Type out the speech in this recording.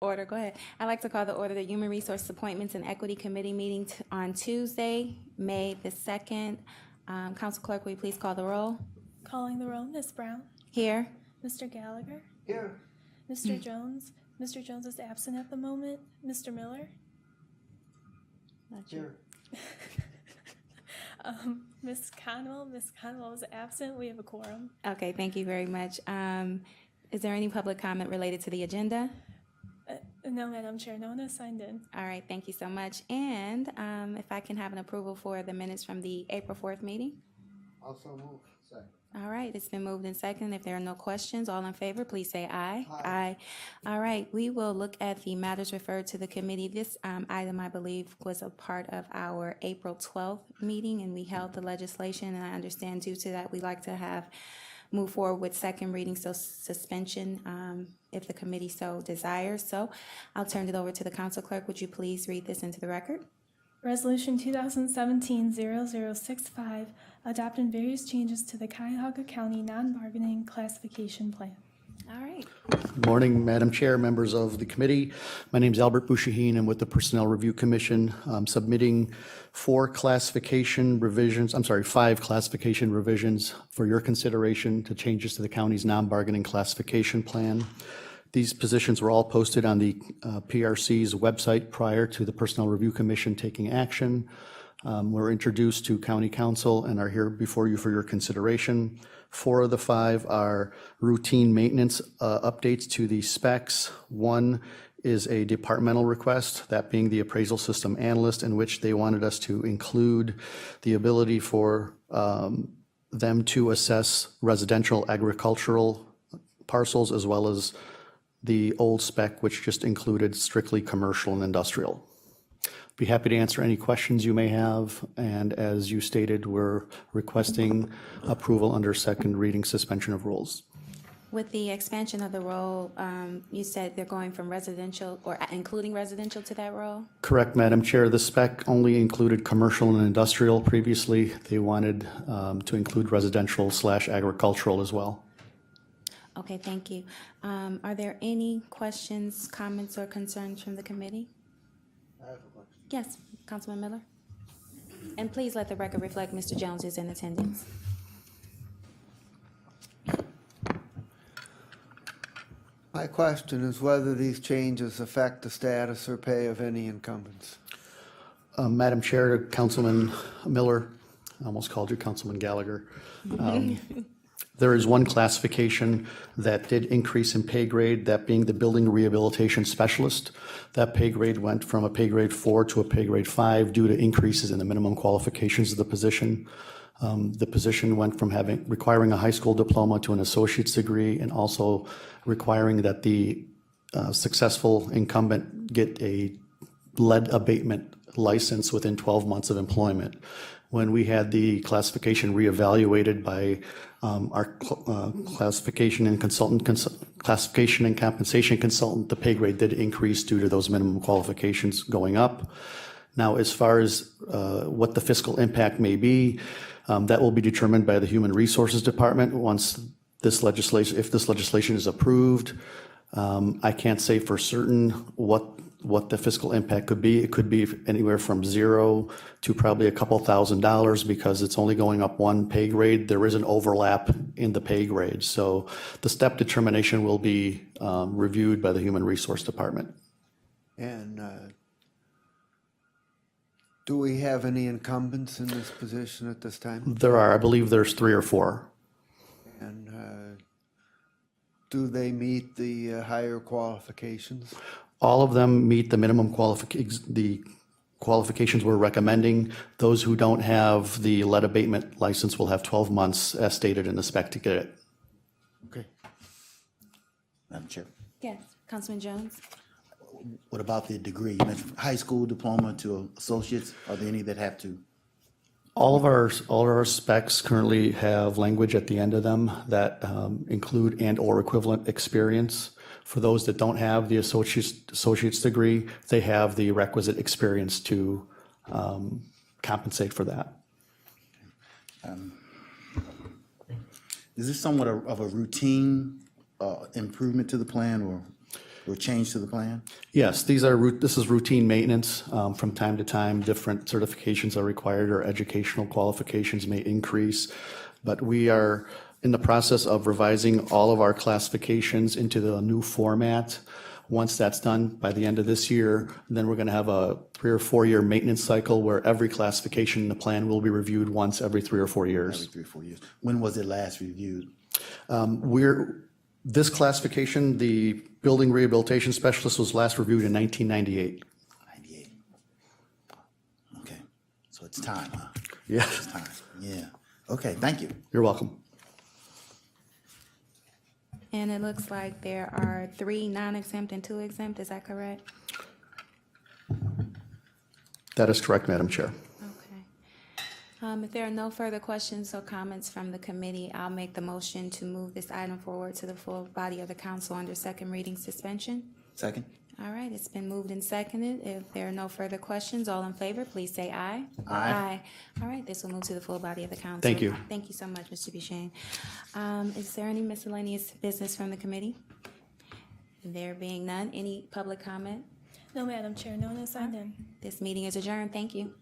Order, go ahead. I'd like to call the order the Human Resource Appointments and Equity Committee meeting on Tuesday, May the 2nd. Council Clerk, will you please call the roll? Calling the roll, Ms. Brown. Here. Mr. Gallagher. Here. Mr. Jones. Mr. Jones is absent at the moment. Mr. Miller. Here. Ms. Conwell. Ms. Conwell is absent. We have a quorum. Okay, thank you very much. Is there any public comment related to the agenda? No, Madam Chair, no one has signed in. All right, thank you so much. And if I can have an approval for the minutes from the April 4th meeting? Also move. Second. All right, it's been moved and second. If there are no questions, all in favor, please say aye. Aye. All right, we will look at the matters referred to the committee. This item, I believe, was a part of our April 12th meeting, and we held the legislation. And I understand due to that, we'd like to move forward with second reading, so suspension, if the committee so desires. So I'll turn it over to the council clerk. Would you please read this into the record? Resolution 2017-0065, adopting various changes to the Cuyahoga County non-bargaining classification plan. All right. Good morning, Madam Chair, members of the committee. My name is Albert Bouchahine. I'm with the Personnel Review Commission. I'm submitting five classification revisions for your consideration to changes to the county's non-bargaining classification plan. These positions were all posted on the PRC's website prior to the Personnel Review Commission taking action. Were introduced to County Council and are here before you for your consideration. 4 of the 5 are routine maintenance updates to the specs. 1 is a departmental request, that being the appraisal system analyst, in which they wanted us to include the ability for them to assess residential agricultural parcels, as well as the old spec, which just included strictly commercial and industrial. Be happy to answer any questions you may have, and as you stated, we're requesting approval under second reading suspension of rules. With the expansion of the role, you said they're going from residential or including residential to that role? Correct, Madam Chair. The spec only included commercial and industrial previously. They wanted to include residential/agricultural as well. Okay, thank you. Are there any questions, comments, or concerns from the committee? I have a question. Yes, Councilman Miller. And please let the record reflect Mr. Jones is in attendance. My question is whether these changes affect the status or pay of any incumbents. Madam Chair, Councilman Miller, I almost called you Councilman Gallagher. There is one classification that did increase in pay grade, that being the building rehabilitation specialist. That pay grade went from a pay grade 4 to a pay grade 5 due to increases in the minimum qualifications of the position. The position went from requiring a high school diploma to an associate's degree, and also requiring that the successful incumbent get a lead abatement license within 12 months of employment. When we had the classification reevaluated by our classification and compensation consultant, the pay grade did increase due to those minimum qualifications going up. Now, as far as what the fiscal impact may be, that will be determined by the Human Resources Department once this legislation, if this legislation is approved. I can't say for certain what the fiscal impact could be. It could be anywhere from $0 to probably a couple $1,000 because it's only going up one pay grade. There is an overlap in the pay grade. So the step determination will be reviewed by the Human Resource Department. And do we have any incumbents in this position at this time? There are, I believe there's 3 or 4. And do they meet the higher qualifications? All of them meet the minimum qualifications we're recommending. Those who don't have the lead abatement license will have 12 months as stated in the spec to get it. Okay. Madam Chair, Yes, Councilman Jones. what about the degree? You mentioned high school diploma to associates. Are there any that have to? All of our specs currently have language at the end of them that include and/or equivalent experience. For those that don't have the associate's degree, they have the requisite experience to compensate for that. Is this somewhat of a routine improvement to the plan, or? were changed to the plan? Yes, this is routine maintenance. From time to time, different certifications are required or educational qualifications may increase. But we are in the process of revising all of our classifications into the new format. Once that's done by the end of this year, then we're going to have a 3 or 4 year maintenance cycle where every classification in the plan will be reviewed once every 3 or 4 years. Every 3 or 4 years. When was it last reviewed? This classification, the building rehabilitation specialist, was last reviewed in 1998. 98. Okay, so it's time, huh? Yeah, It's time, yeah. Okay, thank you. you're welcome. And it looks like there are 3 non-exempt and 2 exempt, is that correct? That is correct, Madam Chair. Okay. If there are no further questions or comments from the committee, I'll make the motion to move this item forward to the full body of the council under second reading suspension. Second? All right, it's been moved and seconded. If there are no further questions, all in favor, please say aye. Aye. All right, this will move to the full body of the council. Thank you. Thank you so much, Mr. Buchanan. Is there any miscellaneous business from the committee? There being none, any public comment? No, Madam Chair, no on this item. This meeting is adjourned. Thank you.